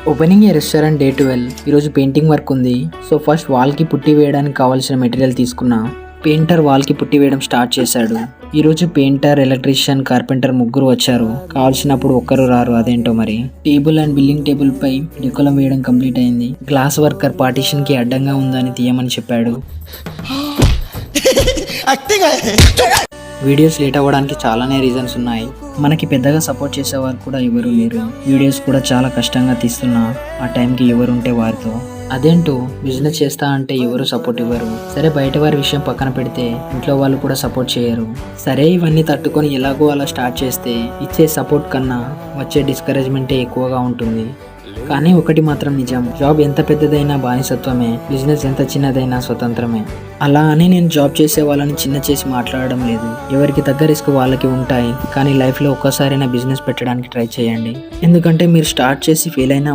Opening ఏ restaurant day 12 ఈరోజు painting work ఉంది. So first వాల్కి పుట్టి వేయడానికి కావాల్సిన మెటీరియల్ తీసుకున్నా. పెయింటర్ వాల్కి పుట్టి వేయడం స్టార్ట్ చేశాడు. ఈరోజు పెయింటర్, ఎలక్ట్రీషియన్, కార్పెంటర్ ముగ్గురు వచ్చారు. కావాల్సినప్పుడు ఒక్కరు రారు, అదేంటో మరి. టేబుల్ అండ్ బిల్లింగ్ టేబుల్ పై డెకోలం వేయడం కంప్లీట్ అయింది. గ్లాస్ వర్కర్ పార్టీషన్ కి అడ్డంగా ఉందని తీయమని చెప్పాడు. వీడియోస్ లేట్ అవ్వడానికి చాలానే రీజన్స్ ఉన్నాయి. మనకి పెద్దగా సపోర్ట్ చేసేవారు కూడా ఎవరు లేరు. వీడియోస్ కూడా చాలా కష్టంగా తీస్తున్నా. ఆ టైంకి ఎవరుంటే వారితో. అదేంటో బిజినెస్ చేస్తా అంటే ఎవరు సపోర్ట్ ఇవ్వరు. సరే బయట వారి విషయం పక్కన పెడితే ఇంట్లో వాళ్ళు కూడా సపోర్ట్ చేయరు. సరే ఇవన్నీ తట్టుకొని ఎలాగో అలా స్టార్ట్ చేస్తే ఇచ్చే సపోర్ట్ కన్నా వచ్చే డిస్కరేజ్మెంటే ఎక్కువగా ఉంటుంది. కానీ ఒకటి మాత్రం నిజం, జాబ్ ఎంత పెద్దదైనా బానిసత్వమే, బిజినెస్ ఎంత చిన్నదైనా స్వతంత్రమే. అలా అని నేను జాబ్ చేసే వాళ్ళని చిన్న చేసి మాట్లాడడం లేదు. ఎవరికి తగ్గ రిస్క్ వాళ్ళకి ఉంటాయి. కానీ లైఫ్లో ఒక్కసారైనా బిజినెస్ పెట్టడానికి ట్రై చేయండి. ఎందుకంటే మీరు స్టార్ట్ చేసి ఫెయిల్ అయినా